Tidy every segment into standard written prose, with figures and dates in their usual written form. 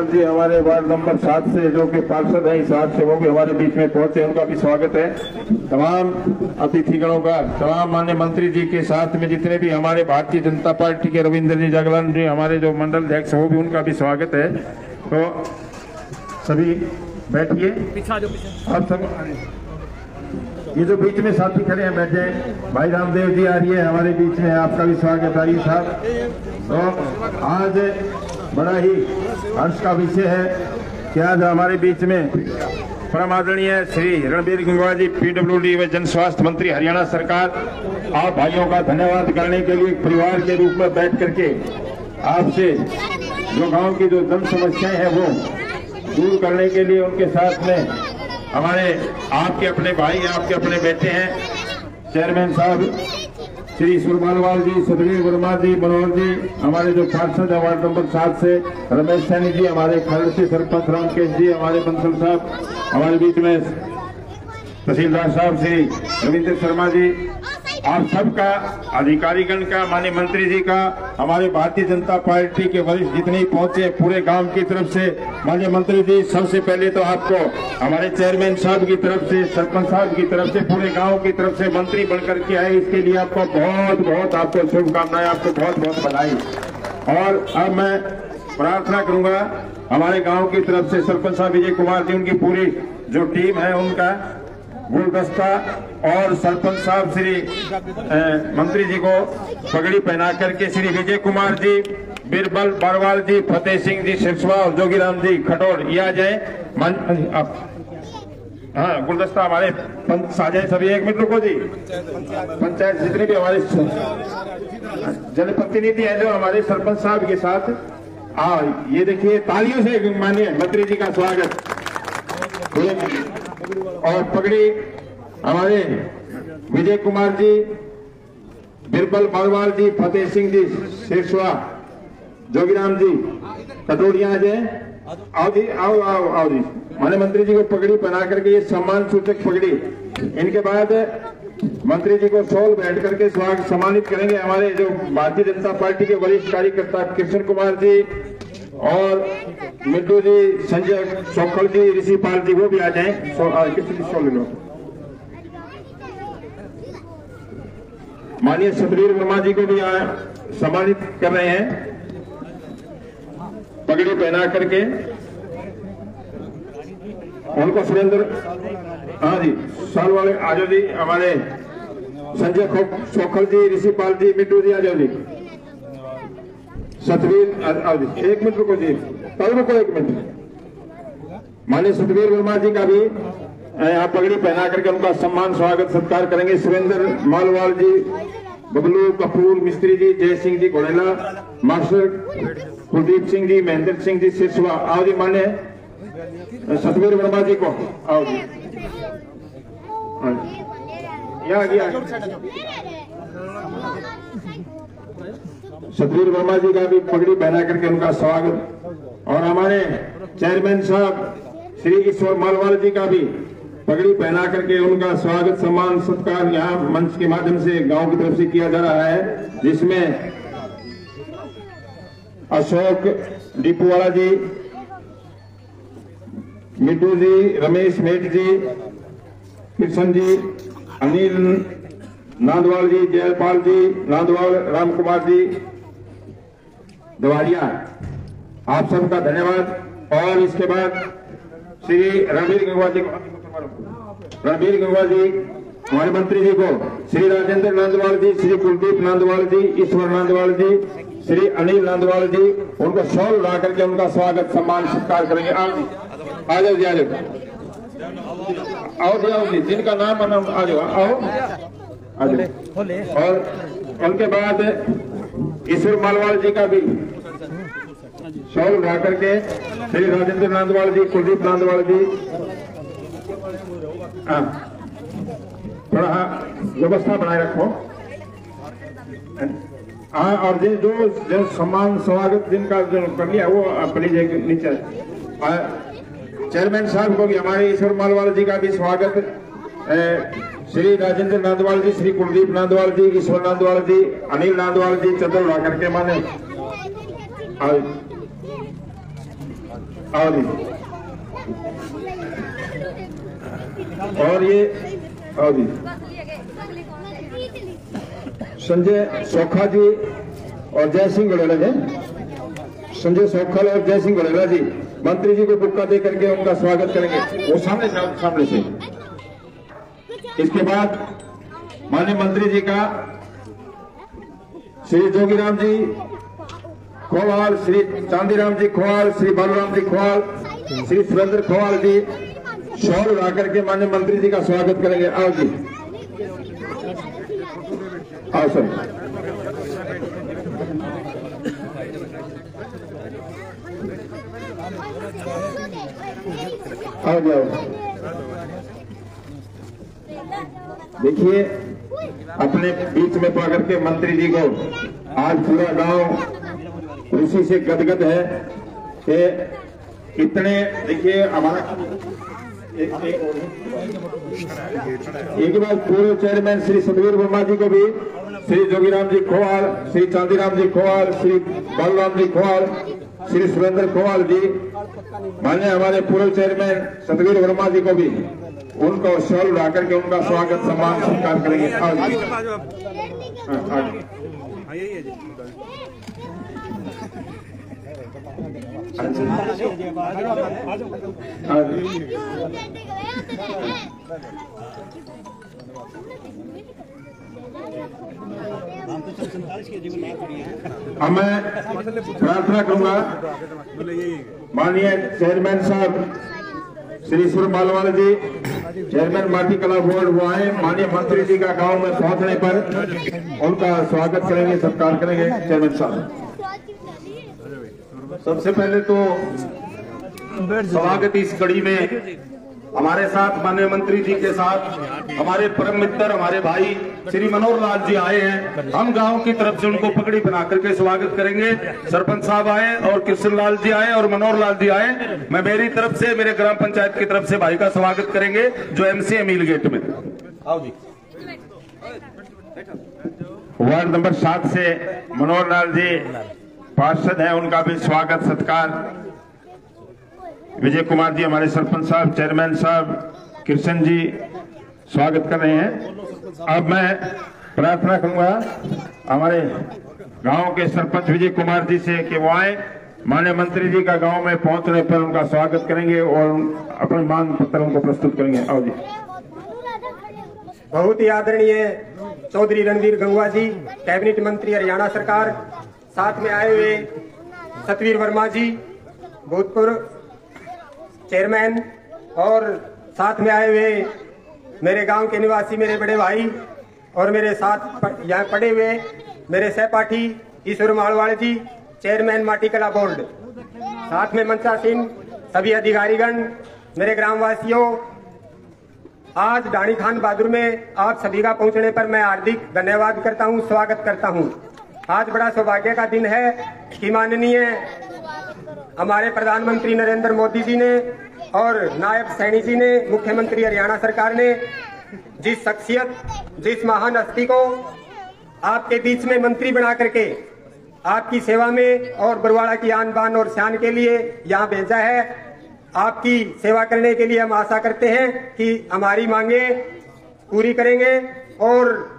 जी हमारे ward number 7 से जो कि पार्षद हैं इस वार्ड से, वो भी हमारे बीच में पहुंचे, उनका भी स्वागत है। तमाम अतिथिगणों का, तमाम माननीय मंत्री जी के साथ में जितने भी हमारे भारतीय जनता पार्टी के रविंद्र जी जागलान जी हमारे जो मंडल अध्यक्ष, वो भी उनका भी स्वागत है। तो सभी बैठिए, आप सब ये जो बीच में साथी खड़े हैं बैठे। भाई रामदेव जी आ रही है हमारे बीच में, आपका भी स्वागत है साहब। तो आज बड़ा ही हर्ष का विषय है कि आज हमारे बीच में परम आदरणीय श्री रणबीर गंगवा जी पीडब्ल्यूडी व जन स्वास्थ्य मंत्री हरियाणा सरकार, आप भाइयों का धन्यवाद करने के लिए परिवार के रूप में बैठ करके आपसे जो गांव की जो जन समस्याएं हैं वो दूर करने के लिए उनके साथ में हमारे आपके अपने भाई, आपके अपने बेटे हैं चेयरमैन साहब श्री सुरमालवाल जी, सतवीर वर्मा जी, मनोहर जी, हमारे जो पार्षद है वार्ड नंबर 7 से रमेश सैनी जी, हमारे खरड़ से सरपंच रामकेश जी, हमारे बंसल साहब, हमारे बीच में तहसीलदार साहब श्री रविंद्र शर्मा जी, आप सबका, अधिकारीगण का, माननीय मंत्री जी का, हमारे भारतीय जनता पार्टी के वरिष्ठ जितने ही पहुंचे पूरे गांव की तरफ से, माननीय मंत्री जी सबसे पहले तो आपको हमारे चेयरमैन साहब की तरफ से, सरपंच साहब की तरफ से, पूरे गांव की तरफ से मंत्री बनकर के आए, इसके लिए आपको बहुत बहुत आपको शुभकामनाएं, आपको बहुत बहुत बधाई। और अब मैं प्रार्थना करूंगा हमारे गाँव की तरफ से सरपंच साहब विजय कुमार जी, उनकी पूरी जो टीम है उनका गुलदस्ता और सरपंच साहब श्री मंत्री जी को पगड़ी पहना करके श्री विजय कुमार जी, बिरबल बरवाल जी, फतेह सिंह जी सिरसवा और जोगीराम जी खटोर ये आ जाए। हाँ, गुलदस्ता हमारे पंच आ जाए सभी। 1 मिनट रुको जी। पंचायत जितने भी हमारे जनप्रतिनिधि हैं जो हमारे सरपंच साहब के साथ ये देखिए तालियों से माननीय मंत्री जी का स्वागत। और पगड़ी हमारे विजय कुमार जी, बिरबल बरवाल जी, फतेह सिंह जी सिरसवा, जोगीराम जी कटोरिया आ जाए। आओ जी, आओ आओ आओ जी। माननीय मंत्री जी को पगड़ी पहना करके ये सम्मान सूचक पगड़ी, इनके बाद मंत्री जी को शॉल भेंट करके स्वागत सम्मानित करेंगे हमारे जो भारतीय जनता पार्टी के वरिष्ठ कार्यकर्ता कृष्ण कुमार जी और मिट्टू जी, संजय चौखड़ जी, ऋषिपाल जी, वो भी आ जाएं। ले लो। माननीय सतवीर वर्मा जी को भी सम्मानित कर रहे हैं पगड़ी पहना करके, उनको सुरेंद्र, हाँ जी, साल वाले आ जाओ जी, हमारे संजय चौखड़ जी, ऋषिपाल जी, मिट्टू जी आ जाओ जी, सतवीर आओ जी। 1 मिनट रुको जी, कल रुको 1 मिनट। माननीय सतवीर वर्मा जी का भी यहाँ पगड़ी पहना करके उनका सम्मान स्वागत सत्कार करेंगे। सुरेंद्र मालवाल जी, बबलू कपूर मिस्त्री जी, जय सिंह जी घोड़ेला, मास्टर कुलदीप सिंह जी, महेंद्र सिंह जी सिरसवा आओ जी। मान्य सतवीर वर्मा जी को आओ जी, सतवीर वर्मा जी का भी पगड़ी पहना करके उनका स्वागत। और हमारे चेयरमैन साहब श्री ईश्वर मालवाल जी का भी पगड़ी पहना करके उनका स्वागत सम्मान सत्कार यहाँ मंच के माध्यम से गांव की तरफ से किया जा रहा है, जिसमें अशोक डिपूवाला जी, मिट्टू जी, रमेश मेट जी, कृष्ण जी, अनिल नांदवाल जी, जयपाल जी नांदवाल, राम कुमार जी दवाड़िया, आप सबका धन्यवाद। और इसके बाद श्री रणबीर गंगवा जी हमारे मंत्री जी को श्री राजेंद्र नांदवाल जी, श्री कुलदीप नांदवाल जी, ईश्वर नांदवाल जी, श्री अनिल नांदवाल जी, उनको शॉल ला करके उनका स्वागत सम्मान सत्कार करेंगे। आ जाओ जी, आ जाओ, आओ जी, आओ जी, जिनका नाम आ जाओ, आओ आ जाओ। और उनके बाद ईश्वर मालवाल जी का भी शॉल उठा करके श्री राजेंद्र नांदवाल जी, कुलदीप नांदवाल जी, थोड़ा व्यवस्था बनाए रखो। हाँ, और जो सम्मान स्वागत जिनका जो कर लिया वो प्लीज नीचे। चेयरमैन साहब को भी हमारे ईश्वर मालवाल जी का भी स्वागत, श्री राजेंद्र नांदवाल जी, श्री कुलदीप नांदवाल जी, ईश्वर नांदवाल जी, अनिल नांदवाल जी, चंद्र ला करके माने आओ जी। और ये आओ जी, संजय सौखा जी और जय सिंह गड़ेला जी, संजय सौखल और जय सिंह गड़ेला जी मंत्री जी को बुक्का दे करके उनका स्वागत करेंगे। वो सामने सामने से। इसके बाद माननीय मंत्री जी का श्री जोगीराम जी खोवाल, श्री चांदीराम जी खोवाल, श्री बालूराम जी खोवाल, श्री सुरेंद्र खोवाल जी शॉल उड़ा करके माननीय मंत्री जी का स्वागत करेंगे। आओ जी, आओ सर। आओ जाओ। देखिए अपने बीच में पा करके मंत्री जी को आज पूरा गांव खुशी से गदगद है कि इतने, देखिए हमारा एक बार पूर्व चेयरमैन श्री सतवीर वर्मा जी को भी, श्री जोगीराम जी खोवाल, श्री चांदीराम जी खोवाल, श्री बालूराम जी खोवाल, श्री सुरेंद्र खोवाल जी, माननीय हमारे पूर्व चेयरमैन सतवीर वर्मा जी को भी उनको शॉल उड़ा करके उनका स्वागत सम्मान स्वीकार करेंगे। अब मैं प्रार्थना करूंगा माननीय चेयरमैन साहब श्री सुर मालवाल जी, चेयरमैन माटी कला बोर्ड, वो आए, माननीय मंत्री जी का गांव में पहुंचने पर उनका स्वागत करेंगे, सत्कार करेंगे। चेयरमैन साहब, सबसे पहले तो स्वागत इस कड़ी में हमारे साथ माननीय मंत्री जी के साथ हमारे परम मित्र, हमारे भाई श्री मनोहर लाल जी आए हैं। हम गांव की तरफ से उनको पगड़ी बना करके स्वागत करेंगे। सरपंच साहब आए और कृष्ण लाल जी आए और मनोहर लाल जी आए। मैं मेरी तरफ से, मेरे ग्राम पंचायत की तरफ से भाई का स्वागत करेंगे जो एमसीए मील गेट में। आओ जी। वार्ड नंबर 7 से मनोहर लाल जी पार्षद हैं, उनका भी स्वागत सत्कार। विजय कुमार जी हमारे सरपंच साहब, चेयरमैन साहब, कृष्ण जी स्वागत कर रहे हैं। अब मैं प्रार्थना करूंगा हमारे गांव के सरपंच विजय कुमार जी से कि वो आए, माननीय मंत्री जी का गांव में पहुंचने पर उनका स्वागत करेंगे और अपने मांग पत्रों को प्रस्तुत करेंगे। आओ जी। बहुत ही आदरणीय चौधरी रणवीर गंगवा जी, कैबिनेट मंत्री हरियाणा सरकार, साथ में आए हुए सतवीर वर्मा जी भूतपूर्व चेयरमैन, और साथ में आए हुए मेरे गांव के निवासी मेरे बड़े भाई और मेरे साथ यहाँ पढ़े हुए मेरे सहपाठी ईश्वर मालवाड़ जी, चेयरमैन माटी कला बोर्ड, साथ में मंचासीन सभी अधिकारीगण, मेरे ग्रामवासियों, आज ढाणी खान बहादुर में आप सभी का पहुंचने पर मैं हार्दिक धन्यवाद करता हूं, स्वागत करता हूं। आज बड़ा सौभाग्य का दिन है कि माननीय हमारे प्रधानमंत्री नरेंद्र मोदी जी ने और नायब सैनी जी ने, मुख्यमंत्री हरियाणा सरकार ने जिस शख्सियत, जिस महान हस्ती को आपके बीच में मंत्री बना करके आपकी सेवा में और बरवाड़ा की आन बान और शान के लिए यहाँ भेजा है, आपकी सेवा करने के लिए हम आशा करते हैं कि हमारी मांगे पूरी करेंगे। और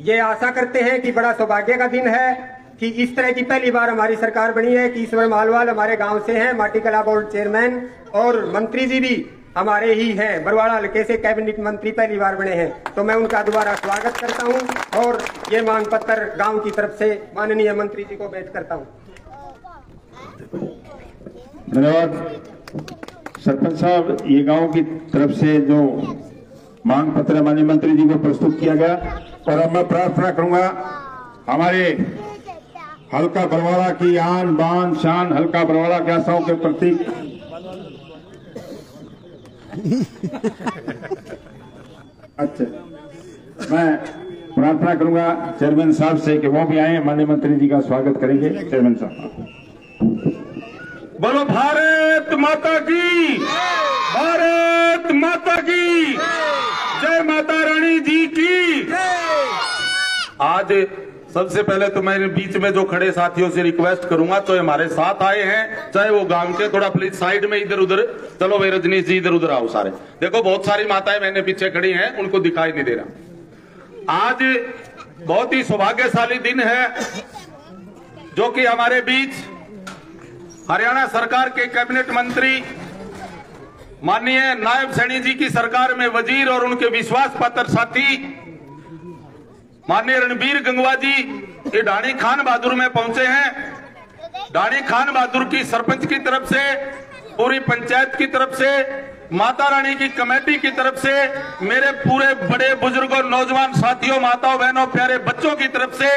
ये आशा करते हैं कि बड़ा सौभाग्य का दिन है कि इस तरह की पहली बार हमारी सरकार बनी है कि ईश्वर मालवाल हमारे गांव से हैं, माटी कला बोर्ड चेयरमैन, और मंत्री जी भी हमारे ही हैं, बरवाड़ा हल्के से कैबिनेट मंत्री पहली बार बने हैं। तो मैं उनका दोबारा स्वागत करता हूं और ये मांग पत्र गांव की तरफ से माननीय मंत्री जी को भेंट करता हूं। धन्यवाद सरपंच साहब। ये गांव की तरफ से जो मांग पत्र माननीय मंत्री जी को प्रस्तुत किया गया, और अब मैं प्रार्थना करूंगा हमारे हल्का बरवाड़ा की आन बान शान, हल्का बरवाड़ा के आशाओं के प्रतीक अच्छा, मैं प्रार्थना करूंगा चेयरमैन साहब से कि वो भी आए, माननीय मंत्री जी का स्वागत करेंगे। चेयरमैन साहब। बोलो भारत माता की, भारत माता की जय, माता रानी जी की। आज सबसे पहले तो मैं बीच में जो खड़े साथियों से रिक्वेस्ट करूंगा, तो हमारे साथ आए हैं चाहे वो गांव के, थोड़ा प्लीज साइड में इधर उधर चलो भाई, रजनीश जी इधर उधर आओ सारे। देखो बहुत सारी माताएं मैंने पीछे खड़ी हैं, उनको दिखाई नहीं दे रहा। आज बहुत ही सौभाग्यशाली दिन है जो कि हमारे बीच हरियाणा सरकार के कैबिनेट मंत्री माननीय नायब सैनी जी की सरकार में वजीर और उनके विश्वास पात्र साथी माननीय रणबीर गंगवा जी ये ढाणी खान बहादुर में पहुंचे हैं। ढाणी खान बहादुर की सरपंच की तरफ से, पूरी पंचायत की तरफ से, माता रानी की कमेटी की तरफ से, मेरे पूरे बड़े बुजुर्गों, नौजवान साथियों, माताओं, बहनों, प्यारे बच्चों की तरफ से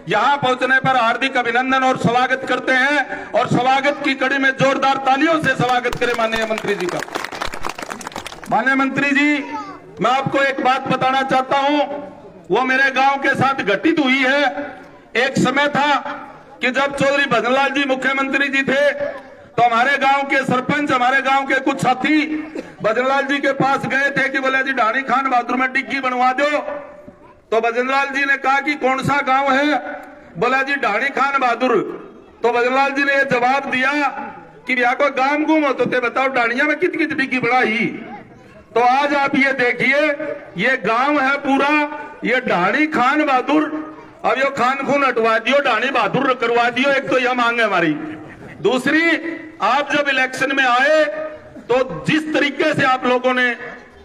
यहां पहुंचने पर हार्दिक अभिनंदन और स्वागत करते हैं। और स्वागत की कड़ी में जोरदार तालियों से स्वागत करें माननीय मंत्री जी का। माननीय मंत्री जी, मैं आपको एक बात बताना चाहता हूं, वो मेरे गांव के साथ घटित हुई है। एक समय था कि जब चौधरी भजनलाल जी मुख्यमंत्री जी थे तो हमारे गांव के सरपंच, हमारे गांव के कुछ साथी भजनलाल जी के पास गए थे कि बोले जी ढाणी खान बहादुर में डिग्गी बनवा दो। तो भजनलाल जी ने कहा कि कौन सा गांव है? बोला जी ढाणी खान बहादुर। तो भजनलाल जी ने यह जवाब दिया कि भैया को गांव गुम होते थे, बताओ ढाणिया में कितनी डिग्गी बढ़ाई। तो आज आप ये देखिए, ये गांव है पूरा, ये ढाणी खान बहादुर। अब यो खान खून हटवा दियो, ढाणी बहादुर करवा दियो। एक तो यह मांग है हमारी। दूसरी, आप जब इलेक्शन में आए तो जिस तरीके से आप लोगों ने,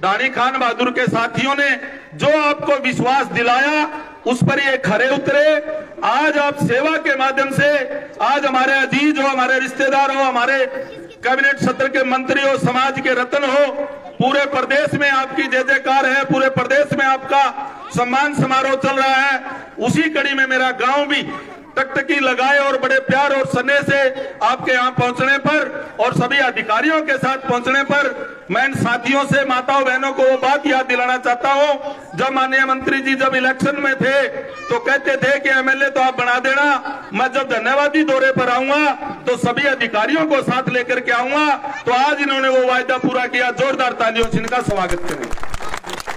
ढाणी खान बहादुर के साथियों ने जो आपको विश्वास दिलाया, उस पर ये खरे उतरे। आज आप सेवा के माध्यम से, आज हमारे अजीज हो, हमारे रिश्तेदार हो, हमारे कैबिनेट सत्र के मंत्री हो, समाज के रत्न हो, पूरे प्रदेश में आपकी जय जयकार है, पूरे प्रदेश में आपका सम्मान समारोह चल रहा है। उसी कड़ी में मेरा गांव भी टकटकी लगाए और बड़े प्यार और स्नेह से आपके यहाँ पहुंचने पर और सभी अधिकारियों के साथ पहुंचने पर मैं इन साथियों से, माताओं बहनों को वो बात याद दिलाना चाहता हूं। जब माननीय मंत्री जी जब इलेक्शन में थे तो कहते थे कि एमएलए तो आप बना देना, मैं जब धन्यवादी दौरे पर आऊंगा तो सभी अधिकारियों को साथ लेकर के आऊंगा। तो आज इन्होंने वो वायदा पूरा किया। जोरदार तालियों से इनका स्वागत करें।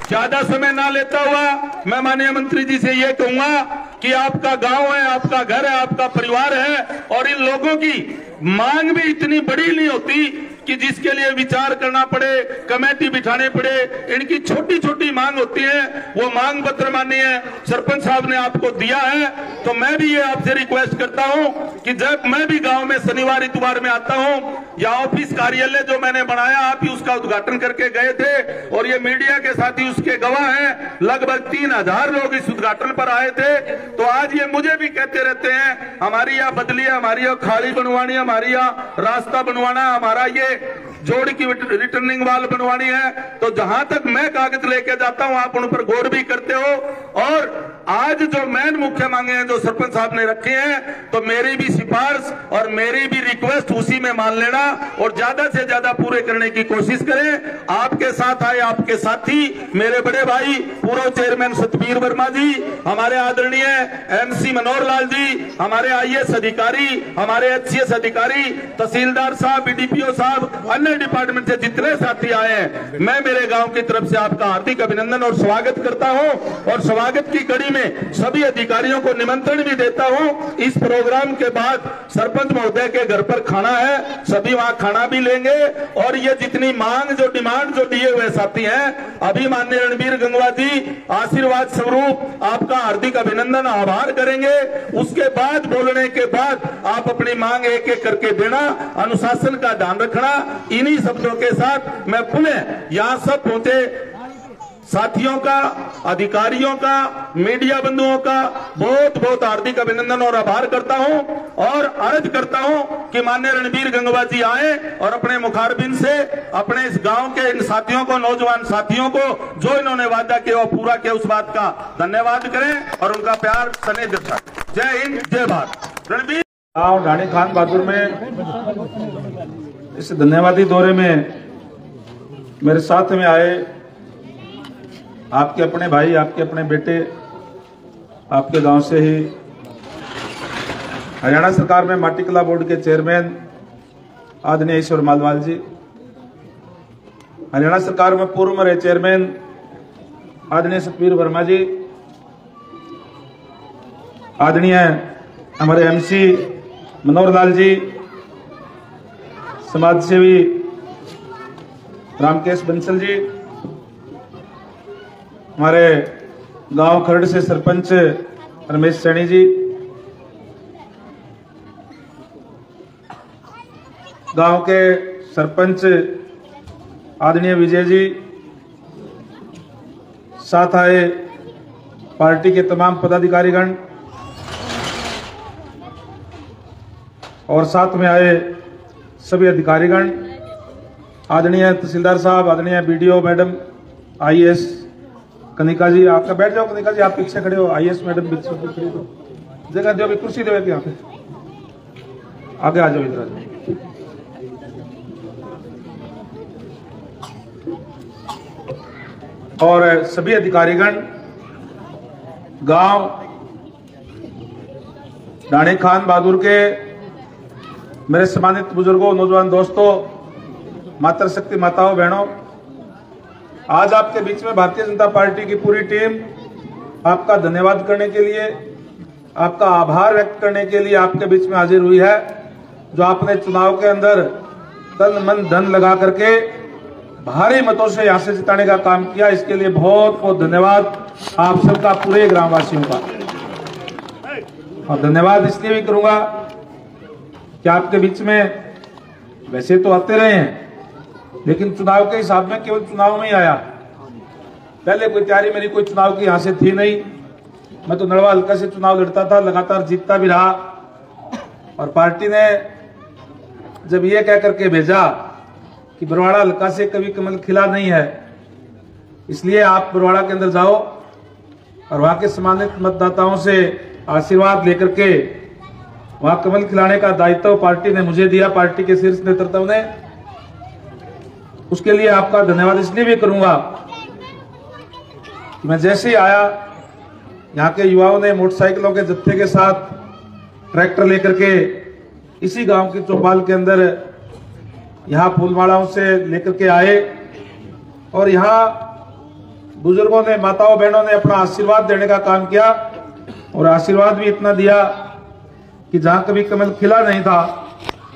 ज्यादा समय ना लेता हुआ मैं माननीय मंत्री जी से ये कहूंगा कि आपका गांव है, आपका घर है, आपका परिवार है, और इन लोगों की मांग भी इतनी बड़ी नहीं होती कि जिसके लिए विचार करना पड़े, कमेटी बिठाने पड़े। इनकी छोटी छोटी मांग होती है। वो मांग पत्र माननीय सरपंच साहब ने आपको दिया है। तो मैं भी ये आपसे रिक्वेस्ट करता हूं कि जब मैं भी गांव में शनिवार इतवार में आता हूं, या ऑफिस कार्यालय जो मैंने बनाया, आप ही उसका उद्घाटन करके गए थे और ये मीडिया के साथी उसके गवाह हैं। लगभग 3000 लोग इस उद्घाटन पर आए थे। तो आज ये मुझे भी कहते रहते हैं, हमारी यहाँ बदली है, हमारी यहाँ खाड़ी बनवानी है, हमारी यहाँ रास्ता बनवाना है, हमारा ये जोड़ की रिटर्निंग वाल बनवानी है। तो जहां तक मैं कागज लेके जाता हूं, आप उन पर गौर भी करते हो। और आज जो मेन मुख्य मांगे हैं जो सरपंच साहब ने रखे हैं, तो मेरी भी सिफारिश और मेरी भी रिक्वेस्ट उसी में मान लेना और ज्यादा से ज्यादा पूरे करने की कोशिश करें। आपके साथ आए आपके साथी, मेरे बड़े भाई पूर्व चेयरमैन सतवीर वर्मा जी, हमारे आदरणीय एमसी मनोहर लाल जी, हमारे आईएएस अधिकारी, हमारे एचसीएस अधिकारी, तहसीलदार साहब, बीडीपीओ साहब, अन्य डिपार्टमेंट से जितने साथी आए हैं, मैं मेरे गांव की तरफ से आपका हार्दिक अभिनंदन और स्वागत करता हूं। और स्वागत की कड़ी में सभी अधिकारियों को निमंत्रण भी देता हूं। इस प्रोग्राम के बाद सरपंच महोदय के घर पर खाना है, सभी वहां खाना भी लेंगे। और ये जितनी मांग, जो डिमांड जो दिए हुए साथी हैं, अभी माननीय रणबीर गंगवा जी आशीर्वाद स्वरूप आपका हार्दिक अभिनंदन, आभार करेंगे। उसके बाद बोलने के बाद आप अपनी मांग एक एक करके देना, अनुशासन का ध्यान रखना। इन्हीं शब्दों के साथ मैं पुनः यहां सब पहुंचे साथियों का, अधिकारियों का, मीडिया बंधुओं का बहुत बहुत हार्दिक अभिनंदन और आभार करता हूं। और अर्ज करता हूं कि माननीय रणबीर गंगवा जी आए और अपने मुखारबिन से अपने इस गांव के इन साथियों को, नौजवान साथियों को जो इन्होंने वादा किया वो पूरा किया, उस बात का धन्यवाद करें और उनका प्यार स्नेह दर्शाएं। जय हिंद, जय भारत। रणबीर गांव ढाणी खान बहादुर में इस धन्यवादी दौरे में मेरे साथ में आए आपके अपने भाई, आपके अपने बेटे, आपके गांव से ही हरियाणा सरकार में माटी कला बोर्ड के चेयरमैन आदरणीय ईश्वर मालवाल जी, हरियाणा सरकार में पूर्व में रहे चेयरमैन आदरणीय सतवीर वर्मा जी, आदरणीय हमारे एमसी मनोहर लाल जी, समाज सेवी रामकेश बंसल जी, हमारे गांव खरड़ से सरपंच रमेश सैनी जी, गांव के सरपंच आदरणीय विजय जी, साथ आए पार्टी के तमाम पदाधिकारीगण और साथ में आए सभी अधिकारीगण, आदरणीय तहसीलदार साहब, आदरणीय बीडीओ मैडम, आईएएस कनिका जी, आपका बैठ जाओ कनिका जी, आप पीछे खड़े हो, आईएएस मैडम खड़े हो, जगह दो, कुर्सी दो यहाँ पे, आगे आ जाओ, इधर आ जाओ। और सभी अधिकारीगण, गांव डाणी खान बहादुर के मेरे सम्मानित बुजुर्गों, नौजवान दोस्तों, मातृशक्ति माताओं, बहनों, आज आपके बीच में भारतीय जनता पार्टी की पूरी टीम आपका धन्यवाद करने के लिए, आपका आभार व्यक्त करने के लिए आपके बीच में हाजिर हुई है। जो आपने चुनाव के अंदर तन मन धन लगा करके भारी मतों से यहां से जिताने का काम किया, इसके लिए बहुत बहुत धन्यवाद आप सबका, पूरे ग्रामवासियों का। और धन्यवाद इसलिए भी करूंगा कि आपके बीच में वैसे तो आते रहे हैं, लेकिन चुनाव के हिसाब में केवल चुनाव में ही आया। पहले कोई तैयारी मेरी कोई चुनाव की यहां से थी नहीं। मैं तो नड़वा हल्का से चुनाव लड़ता था, लगातार जीतता भी रहा। और पार्टी ने जब ये कह करके भेजा कि बरवाड़ा हल्का से कभी कमल खिला नहीं है, इसलिए आप बरवाड़ा के अंदर जाओ और वहां के सम्मानित मतदाताओं से आशीर्वाद लेकर के वहां कमल खिलाने का दायित्व पार्टी ने मुझे दिया, पार्टी के शीर्ष नेतृत्व ने। उसके लिए आपका धन्यवाद इसलिए भी करूंगा कि मैं जैसे ही आया, यहाँ के युवाओं ने मोटरसाइकिलों के जत्थे के साथ ट्रैक्टर लेकर के इसी गांव की चौपाल के अंदर यहाँ फूलमालाओं से लेकर के आए और यहाँ बुजुर्गों ने, माताओं बहनों ने अपना आशीर्वाद देने का काम किया। और आशीर्वाद भी इतना दिया कि जहां कभी कमल खिला नहीं था,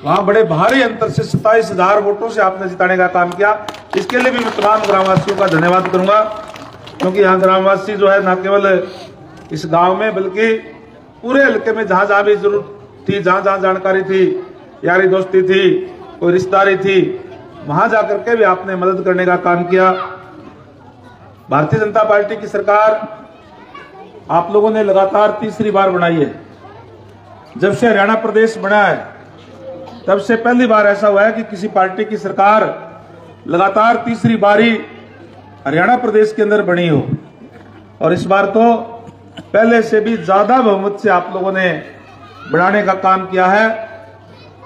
वहां बड़े भारी अंतर से 27,000 वोटों से आपने जिताने का काम किया। इसके लिए भी मैं तमाम ग्रामवासियों का धन्यवाद करूंगा, क्योंकि यहाँ ग्रामवासी जो है न केवल इस गांव में बल्कि पूरे हल्के में जहां जहां भी जरूरत थी, जहां जहां जानकारी थी, यारी दोस्ती थी, कोई रिश्तेदारी थी, वहां जाकर के भी आपने मदद करने का काम किया। भारतीय जनता पार्टी की सरकार आप लोगों ने लगातार तीसरी बार बनाई है। जब से हरियाणा प्रदेश बना है तब से पहली बार ऐसा हुआ है कि किसी पार्टी की सरकार लगातार तीसरी बारी हरियाणा प्रदेश के अंदर बनी हो। और इस बार तो पहले से भी ज्यादा बहुमत से आप लोगों ने बढ़ाने का काम किया है।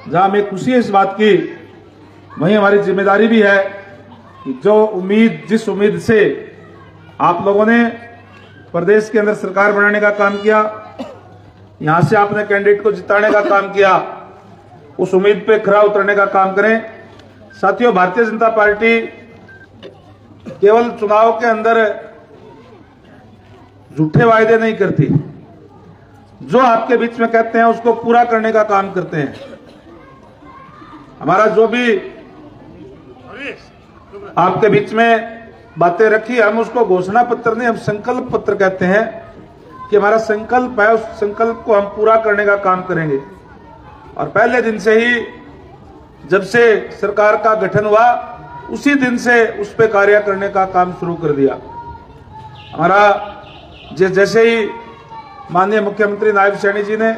जहां हमें खुशी है इस बात की, वहीं हमारी जिम्मेदारी भी है कि जो उम्मीद, जिस उम्मीद से आप लोगों ने प्रदेश के अंदर सरकार बनाने का काम किया, यहां से आपने कैंडिडेट को जिताने का काम किया, उस उम्मीद पे खरा उतरने का काम करें। साथियों, भारतीय जनता पार्टी केवल चुनाव के अंदर झूठे वायदे नहीं करती, जो आपके बीच में कहते हैं उसको पूरा करने का काम करते हैं। हमारा जो भी आपके बीच में बातें रखी, हम उसको घोषणा पत्र नहीं, हम संकल्प पत्र कहते हैं कि हमारा संकल्प है, उस संकल्प को हम पूरा करने का काम करेंगे। और पहले दिन से ही, जब से सरकार का गठन हुआ, उसी दिन से उस पर कार्य करने का काम शुरू कर दिया। हमारा जैसे ही माननीय मुख्यमंत्री नायब सैनी जी ने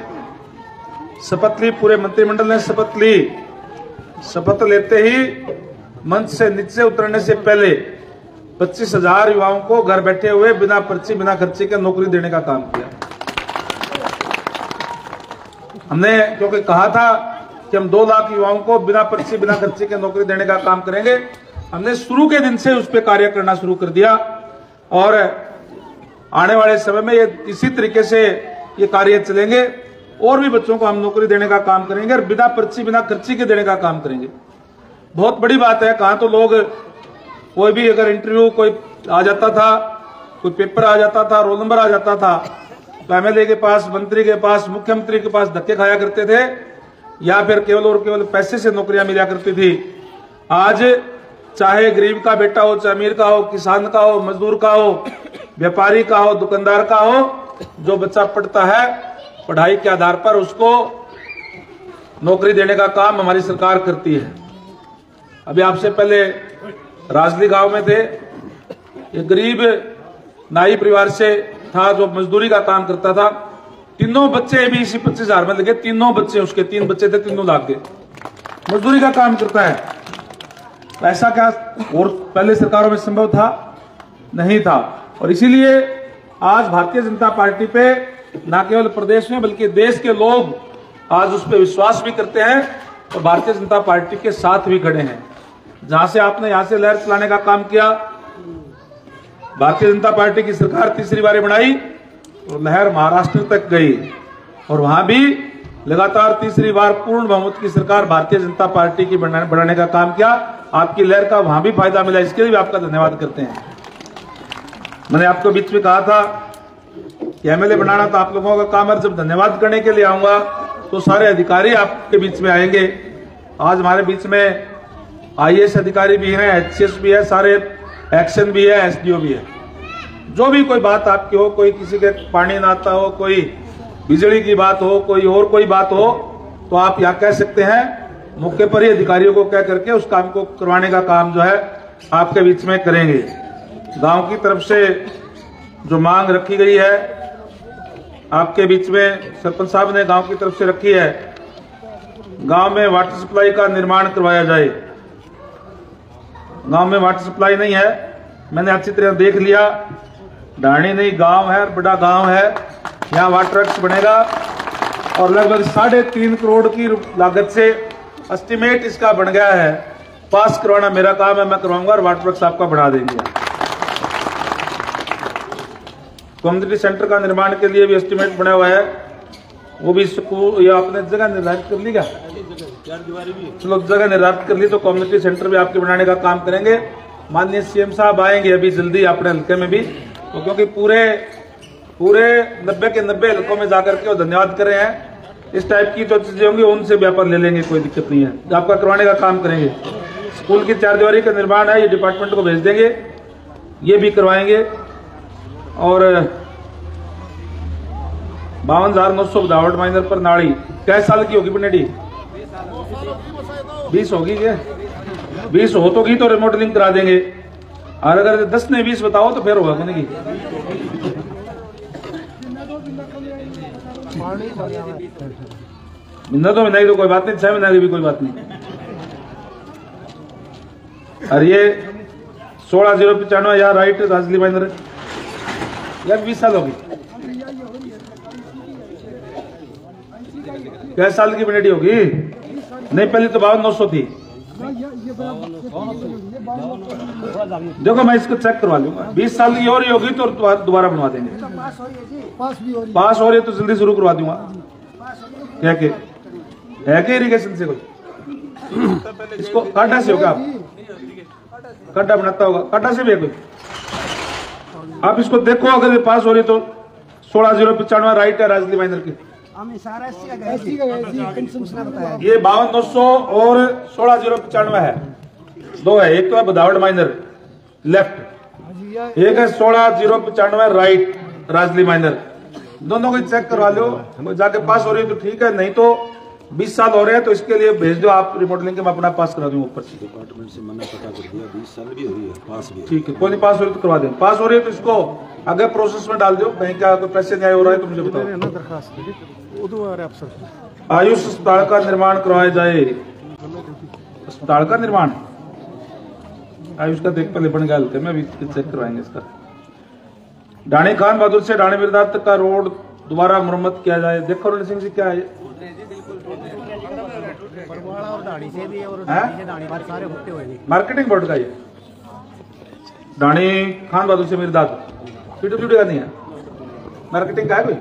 शपथ ली, पूरे मंत्रिमंडल ने शपथ ली, शपथ लेते ही मंच से नीचे उतरने से पहले 25,000 युवाओं को घर बैठे हुए बिना पर्ची, बिना खर्चे के नौकरी देने का काम किया। हमने क्योंकि कहा था कि हम 2 लाख युवाओं को बिना पर्ची, बिना खर्चे के नौकरी देने का काम करेंगे, हमने शुरू के दिन से उस पर कार्य करना शुरू कर दिया। और आने वाले समय में ये इसी तरीके से ये कार्य चलेंगे और भी बच्चों को हम नौकरी देने का काम करेंगे और बिना पर्ची, बिना खर्ची के देने का काम करेंगे। बहुत बड़ी बात है। कहां तो लोग, कोई भी अगर इंटरव्यू कोई आ जाता था, कोई पेपर आ जाता था, रोल नंबर आ जाता था, तो एमएलए के पास, मंत्री के पास, मुख्यमंत्री के पास धक्के खाया करते थे या फिर केवल और केवल पैसे से नौकरियां मिला करती थी। आज चाहे गरीब का बेटा हो, चाहे अमीर का हो, किसान का हो, मजदूर का हो, व्यापारी का हो, दुकानदार का हो, जो बच्चा पढ़ता है पढ़ाई के आधार पर उसको नौकरी देने का काम हमारी सरकार करती है। अभी आपसे पहले राजली गांव में थे, एक गरीब नाई परिवार से था जो मजदूरी का काम करता था। तीनों बच्चे भी इसी 25,000 में लगे, तीनों बच्चे उसके, 3 बच्चे थे, तीनों लाख के मजदूरी का काम करता है। ऐसा क्या और पहले सरकारों में संभव था? नहीं था। और इसीलिए आज भारतीय जनता पार्टी पे न केवल प्रदेश में बल्कि देश के लोग आज उस पर विश्वास भी करते हैं और भारतीय जनता पार्टी के साथ भी खड़े हैं। जहां से आपने यहां से लहर चलाने का काम किया, भारतीय जनता पार्टी की सरकार तीसरी बार बनाई और लहर महाराष्ट्र तक गई और वहां भी लगातार तीसरी बार पूर्ण बहुमत की सरकार भारतीय जनता पार्टी की बनाने का काम किया। आपकी लहर का वहां भी फायदा मिला, इसके लिए भी आपका धन्यवाद करते हैं। मैंने आपको बीच में कहा था कि एमएलए बनाना तो आप लोगों का काम है, जब धन्यवाद करने के लिए आऊंगा तो सारे अधिकारी आपके बीच में आएंगे। आज हमारे बीच में आईएएस अधिकारी भी हैं, एचसीएस भी है, सारे एक्शन भी है, एसडीओ भी है। जो भी कोई बात आपकी हो, कोई किसी के पानी ना आता हो, कोई बिजली की बात हो, कोई और कोई बात हो, तो आप यहाँ कह सकते हैं। मौके पर ही अधिकारियों को कह करके उस काम को करवाने का काम जो है आपके बीच में करेंगे। गांव की तरफ से जो मांग रखी गई है आपके बीच में, सरपंच साहब ने गांव की तरफ से रखी है, गांव में वाटर सप्लाई का निर्माण करवाया जाए। गांव में वाटर सप्लाई नहीं है, मैंने अच्छी तरह देख लिया। ढाणी नहीं गांव है, बड़ा गांव है, यहाँ वाटर वर्क्स बनेगा और लगभग 3.5 करोड़ की लागत से एस्टिमेट इसका बन गया है। पास करवाना मेरा काम है, मैं करवाऊंगा और वाटर वर्क्स आपका बढ़ा देंगे। कम्युनिटी सेंटर का निर्माण के लिए भी एस्टिमेट बना हुआ है, वो भी स्कूल या आपने जगह निर्धारित कर ली क्या? चलो जगह निर्धारित कर ली तो कम्युनिटी सेंटर भी आपके बनाने का काम करेंगे। माननीय सीएम साहब आएंगे अभी जल्दी अपने हल्के में भी, तो क्योंकि पूरे 90 के 90 हल्कों में जाकर के वो धन्यवाद कर रहे हैं। इस टाइप की जो चीजें होंगी उनसे व्यापार ले लेंगे, कोई दिक्कत नहीं है, आपका करवाने का काम करेंगे। स्कूल की 4 दीवारी का निर्माण है, ये डिपार्टमेंट को भेज देंगे, ये भी करवाएंगे। और 52,900 विदाउट माइनर पर नाड़ी कैसे साल की होगी बनेडी? 20 होगी क्या? 20 हो तो की तो रिमोडलिंग करा देंगे, और अगर 10 ने 20 बताओ तो फिर होगा बनेगी। महीना तो नहीं तो कोई बात नहीं, 6 महीने की भी कोई बात नहीं। और ये 16,095 यार राइट राजली माइनर यार 20 साल होगी। कैसे साल की बनेडी होगी? नहीं पहले तो 52,900 थी। देखो मैं इसको चेक करवा लूंगा, 20 साल की और ही होगी तो दोबारा बनवा देंगे। पास हो रही है तो जल्दी शुरू करवा दूंगा। क्या के इरिगेशन से कोई इसको काटा से होगा, आप काटा बनाता होगा, काटा से भी है कोई। आप इसको देखो, अगर ये पास हो रही तो 16,095 राइट है राजली माइनर की। ये 52,900 और 16,095 है, दो है, एक तो है बदावट माइनर लेफ्ट, एक है 16,095 राइट राजली माइनर। दोनों को चेक करवा लो, जाके पास हो रही है तो ठीक है, नहीं तो 20 साल हो रहे हैं तो इसके लिए भेज दो आप रिमोडलिंग के, मैं अपना पास करा दूंगा ऊपर से। डिपार्टमेंट से मैंने पता कर दिया 20 साल भी हो रही है, पास भी ठीक है, कोई नहीं पास हो रही तो करवा दें। पास हो रही है तो इसको आगे प्रोसेस में डाल दो, कहीं क्या कोई पैसे नहीं हो रहा है तो मुझे बताओ। आयुष अस्पताल का निर्माण करवाया जाए। अस्पताल का निर्माण आयुष का देख पहले बन गया हल्के में, अभी चेक करवाएंगे इसका। ढाणी खान बहादुर से ढाणी बिरदार तक का रोड दोबारा मुरम्मत किया जाए। देखो रणजीत सिंह जी क्या है, मार्केटिंग बोर्ड का ये ढाणी खान बहादुर से मिर्दाद पीडब्ल्यूडी का नहीं है, मार्केटिंग का है कोई।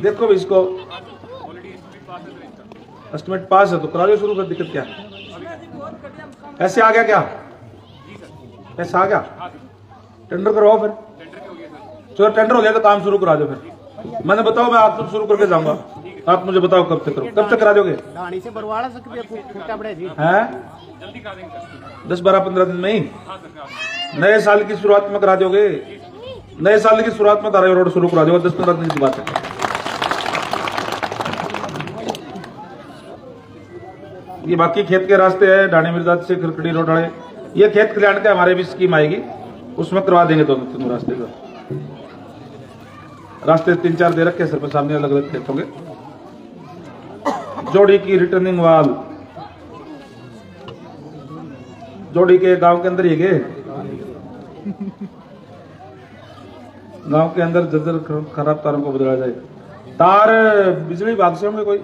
देखो भी इसको एस्टिमेट पास है तो करा लो शुरू कर, दिक्कत क्या है? ऐसे आ गया क्या? ऐसा आ गया, टेंडर करवाओ फिर। तो टेंडर हो गया तो काम शुरू करा दो। फिर मैंने बताओ, मैं आपको शुरू करके जाऊंगा, आप मुझे बताओ कब तक करो, कब तक करा दोगे? हैं 10-12-15 दिन में ही? नए साल की शुरुआत में करा दोगे? नए साल की शुरुआत में धारावी रोड शुरू करा दोगे, 10-15 दिन की बात है। ये बाकी खेत के रास्ते है, ढाणी मिर्जाद से खरकड़ी रोड वाले, ये खेत कल्याण के हमारे भी स्कीम आएगी, उसमें करवा देंगे दोनों तीनों रास्ते का। रास्ते 3-4 दे रखे सर पर सामने अलग अलग खेतों के। जोड़ी की रिटर्निंग वाल, जोड़ी के गांव के अंदर ही गए, गांव के अंदर जर्जर खराब तारों को बदला जाए। तार बिजली विभाग से होंगे, कोई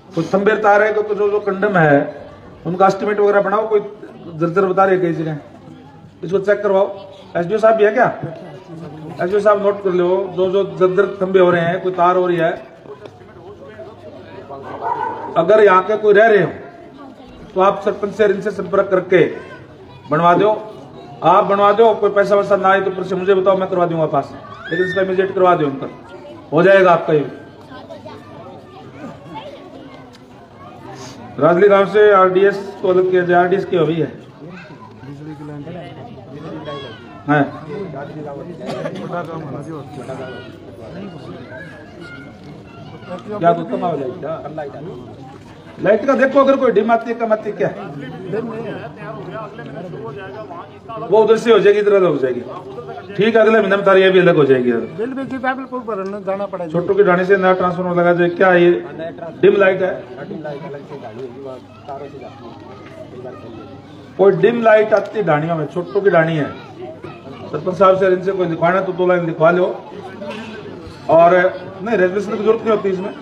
कुछ खंबेर तार है, तो जो कंडम है उनका एस्टिमेट वगैरह बनाओ। कोई जर्जर बता रहे कई जगह, इसको चेक करवाओ। एसडीओ साहब भी है क्या? एसडीओ साहब नोट कर लो, जो जर्जर खंबे हो रहे हैं, कोई तार हो रही है, अगर यहाँ के कोई रह रहे हो तो आप सरपंच से इनसे संपर्क करके बनवा दो। आप बनवा दो, कोई पैसा वैसा ना आए तो फिर से मुझे बताओ, मैं करवा दूंगा पास, लेकिन इसका इमीडिएट करवा दो, उनका हो जाएगा आपका। ये राजली गांव से आरडीएस को अलग किया जाए, आरडीएस की अभी है क्या तो कमा हो जाएगा लाइट का। देखो अगर कोई डिम आती है, कम आती है, क्या वो उधर से हो जाएगी, इधर अलग हो जाएगी। ठीक है, अगले महीने में तारी ये भी अलग हो जाएगी। छोटू की ढाणी से नया ट्रांसफार्मर लगा जाए। क्या ये डिम लाइट है? कोई डिम लाइट आती है ढाणियों में, छोटू की ढाणी है। सरपंच साहब से इनसे कोई लिखवाना तो 2 लाइन लिखवा लो। और नहीं, रेजोल्यूशन की जरूरत नहीं होती इसमें,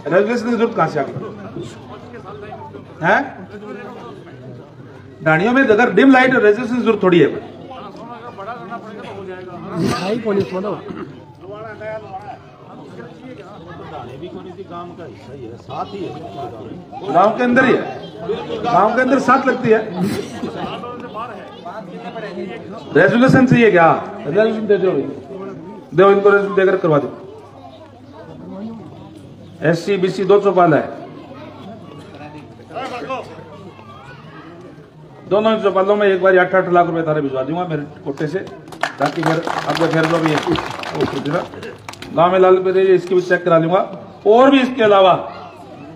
रेजोल्यूशन की जरूरत कहां से आ गई है? ढाणियों में अगर डिम लाइट और रेजोल्यूशन की जरूरत थोड़ी है। गांव के अंदर ही है, गांव के अंदर साथ लगती है। रेजोल्यूशन चाहिए क्या? रेजोल्यूशन दे दो, दो इनको रेजोल्यूशन देकर करवा दो। एससी बीसी 2 चौपाल है, दोनों चौपालों में एक बार 8-8 लाख रुपए तारे भिजवा दूंगा मेरे कोटे से, ताकि फिर अब फिर जो भी है गाँव में लाल पे इसकी भी चेक करा लूंगा। और भी इसके अलावा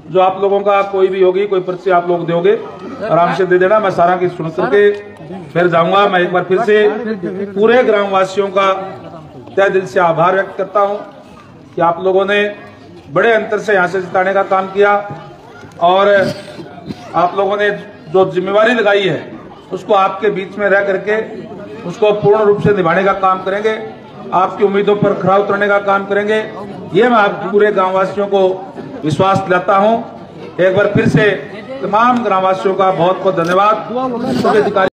जो आप लोगों का कोई भी होगी, कोई पर्ची आप लोग दोगे, आराम से दे देना। मैं सारा की सुन करके फिर जाऊंगा। मैं एक बार फिर से पूरे ग्रामवासियों का तहे दिल से आभार व्यक्त करता हूं कि आप लोगों ने बड़े अंतर से यहां से जिताने का काम किया, और आप लोगों ने जो जिम्मेवारी लगाई है उसको आपके बीच में रह करके उसको पूर्ण रूप से निभाने का काम करेंगे। आपकी उम्मीदों पर खरा उतरने का काम करेंगे। ये मैं आप पूरे गांववासियों को विश्वास दिलाता हूं। एक बार फिर से तमाम ग्रामवासियों का बहुत बहुत धन्यवाद।